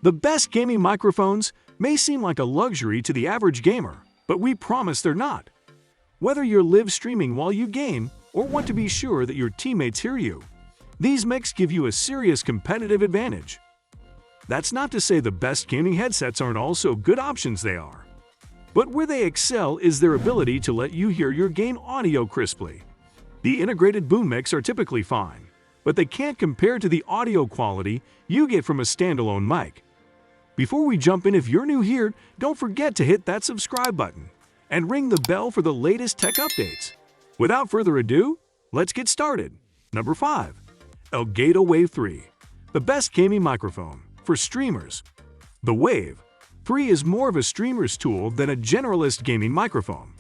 The best gaming microphones may seem like a luxury to the average gamer, but we promise they're not. Whether you're live streaming while you game or want to be sure that your teammates hear you, these mics give you a serious competitive advantage. That's not to say the best gaming headsets aren't also good options, they are. But where they excel is their ability to let you hear your game audio crisply. The integrated boom mics are typically fine, but they can't compare to the audio quality you get from a standalone mic. Before we jump in, if you're new here, don't forget to hit that subscribe button and ring the bell for the latest tech updates. Without further ado, let's get started. Number 5. Elgato Wave 3, the best gaming microphone for streamers. The Wave 3 is more of a streamer's tool than a generalist gaming microphone.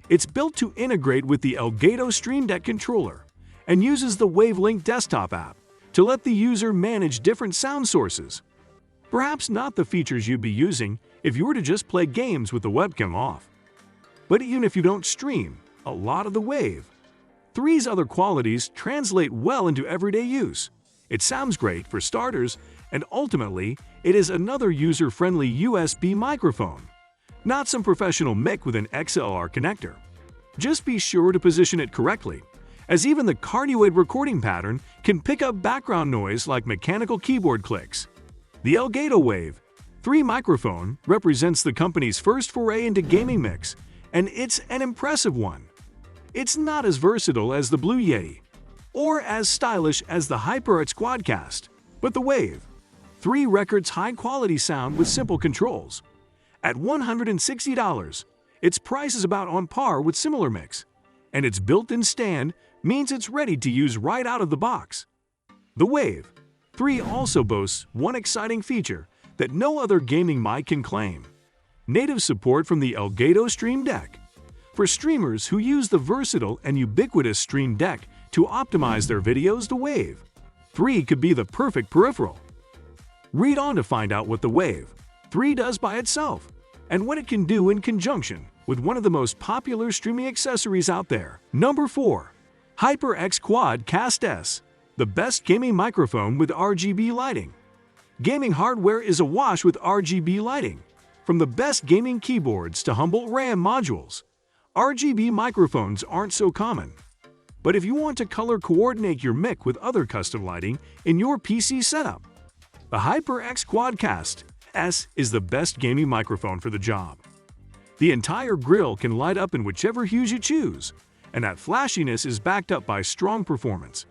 It's built to integrate with the Elgato Stream Deck controller and uses the WaveLink desktop app to let the user manage different sound sources. Perhaps not the features you'd be using if you were to just play games with the webcam off. But even if you don't stream, a lot of the Wave 3's other qualities translate well into everyday use. It sounds great for starters, and ultimately, it is another user-friendly USB microphone, not some professional mic with an XLR connector. Just be sure to position it correctly, as even the cardioid recording pattern can pick up background noise like mechanical keyboard clicks. The Elgato Wave 3 microphone represents the company's first foray into gaming mics, and it's an impressive one. It's not as versatile as the Blue Yeti, or as stylish as the HyperX Quadcast, but the Wave 3 records high-quality sound with simple controls. At $160, its price is about on par with similar mics, and its built-in stand means it's ready to use right out of the box. The Wave 3 also boasts one exciting feature that no other gaming mic can claim: native support from the Elgato Stream Deck. For streamers who use the versatile and ubiquitous Stream Deck to optimize their videos, the Wave 3 could be the perfect peripheral. Read on to find out what the Wave 3 does by itself and what it can do in conjunction with one of the most popular streaming accessories out there. Number 4. HyperX Quadcast S, the best gaming microphone with RGB lighting. Gaming hardware is awash with RGB lighting. From the best gaming keyboards to humble RAM modules, RGB microphones aren't so common. But if you want to color coordinate your mic with other custom lighting in your PC setup, the HyperX Quadcast S is the best gaming microphone for the job. The entire grille can light up in whichever hues you choose, and that flashiness is backed up by strong performance.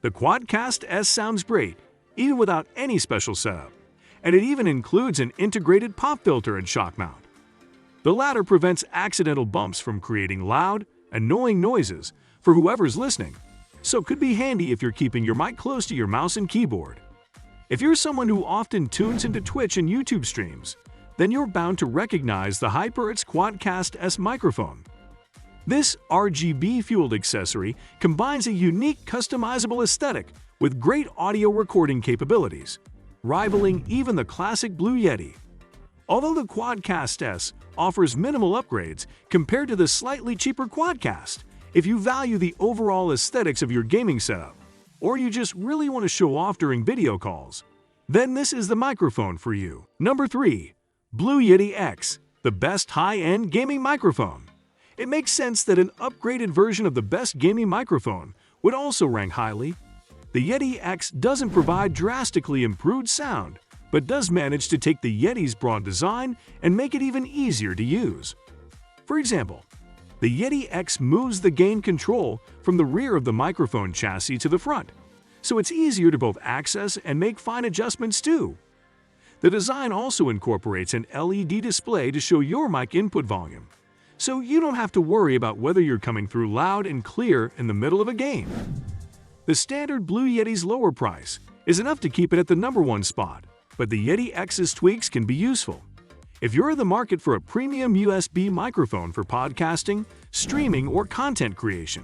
The Quadcast S sounds great, even without any special setup, and it even includes an integrated pop filter and shock mount. The latter prevents accidental bumps from creating loud, annoying noises for whoever's listening, so it could be handy if you're keeping your mic close to your mouse and keyboard. If you're someone who often tunes into Twitch and YouTube streams, then you're bound to recognize the HyperX Quadcast S microphone. This RGB-fueled accessory combines a unique customizable aesthetic with great audio recording capabilities, rivaling even the classic Blue Yeti. Although the Quadcast S offers minimal upgrades compared to the slightly cheaper Quadcast, if you value the overall aesthetics of your gaming setup, or you just really want to show off during video calls, then this is the microphone for you. Number 3. Blue Yeti X, the best high-end gaming microphone. It makes sense that an upgraded version of the best gaming microphone would also rank highly. The Yeti X doesn't provide drastically improved sound, but does manage to take the Yeti's broad design and make it even easier to use. For example, the Yeti X moves the gain control from the rear of the microphone chassis to the front, so it's easier to both access and make fine adjustments too. The design also incorporates an LED display to show your mic input volume, so you don't have to worry about whether you're coming through loud and clear in the middle of a game. The standard Blue Yeti's lower price is enough to keep it at the number 1 spot, but the Yeti X's tweaks can be useful. If you're in the market for a premium USB microphone for podcasting, streaming, or content creation,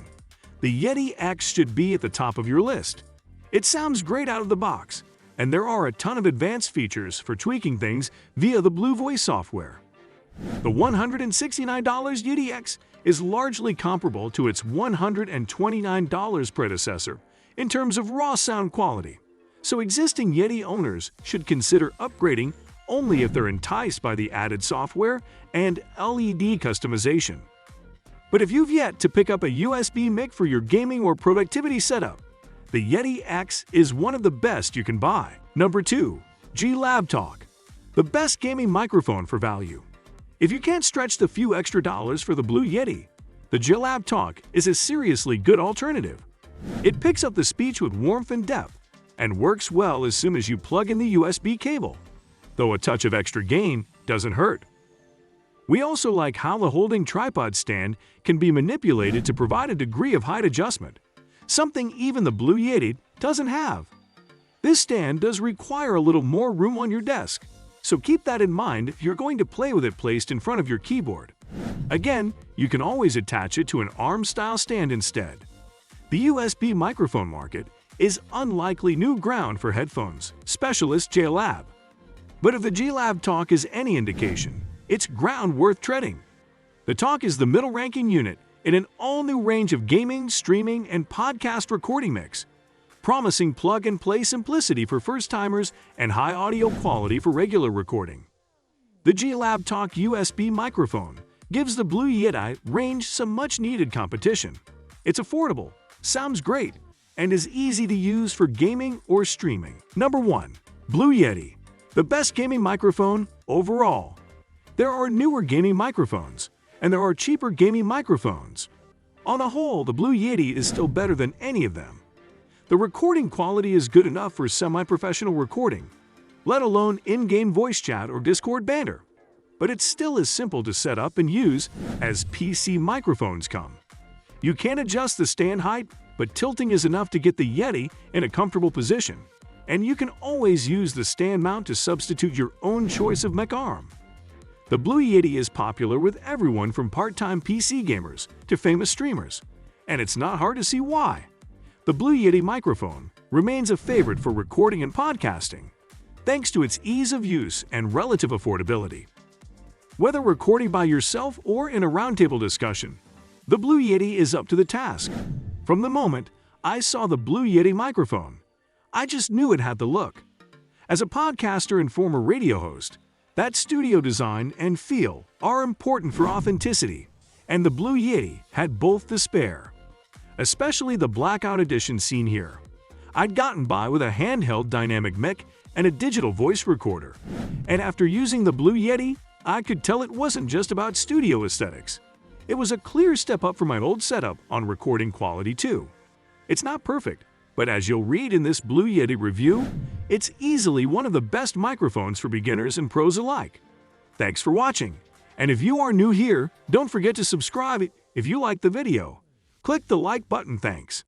the Yeti X should be at the top of your list. It sounds great out of the box, and there are a ton of advanced features for tweaking things via the Blue Voice software. The $169 Yeti X is largely comparable to its $129 predecessor in terms of raw sound quality, So existing Yeti owners should consider upgrading only if they're enticed by the added software and LED customization. But if you've yet to pick up a USB mic for your gaming or productivity setup, the Yeti X is one of the best you can buy. Number 2. GAB Talk, the best gaming microphone for value. If you can't stretch the few extra dollars for the Blue Yeti, the GAB Talk is a seriously good alternative. It picks up the speech with warmth and depth, and works well as soon as you plug in the USB cable, though a touch of extra gain doesn't hurt. We also like how the holding tripod stand can be manipulated to provide a degree of height adjustment, something even the Blue Yeti doesn't have. This stand does require a little more room on your desk, so keep that in mind if you're going to play with it placed in front of your keyboard. Again, you can always attach it to an arm-style stand instead. The USB microphone market is unlikely new ground for headphones specialist GAB. But if the GAB Talk is any indication, it's ground worth treading. The Talk is the middle-ranking unit in an all-new range of gaming, streaming, and podcast recording mix, promising plug-and-play simplicity for first-timers and high audio quality for regular recording. The GAB Talk USB microphone gives the Blue Yeti range some much-needed competition. It's affordable, sounds great, and is easy to use for gaming or streaming. Number 1. Blue Yeti, the best gaming microphone overall. There are newer gaming microphones, and there are cheaper gaming microphones. On the whole, the Blue Yeti is still better than any of them. The recording quality is good enough for semi-professional recording, let alone in-game voice chat or Discord banter. But it's still as simple to set up and use as PC microphones come. You can adjust the stand height, but tilting is enough to get the Yeti in a comfortable position, and you can always use the stand mount to substitute your own choice of mic arm. The Blue Yeti is popular with everyone from part-time PC gamers to famous streamers, and it's not hard to see why. The Blue Yeti microphone remains a favorite for recording and podcasting, thanks to its ease of use and relative affordability. Whether recording by yourself or in a roundtable discussion, the Blue Yeti is up to the task. From the moment I saw the Blue Yeti microphone, I just knew it had the look. As a podcaster and former radio host, that studio design and feel are important for authenticity, and the Blue Yeti had both to spare. Especially the blackout edition seen here. I'd gotten by with a handheld dynamic mic and a digital voice recorder, and after using the Blue Yeti, I could tell it wasn't just about studio aesthetics. It was a clear step up from my old setup on recording quality too. It's not perfect, but as you'll read in this Blue Yeti review, it's easily one of the best microphones for beginners and pros alike. Thanks for watching, and if you are new here, don't forget to subscribe if you like the video. Click the like button. Thanks.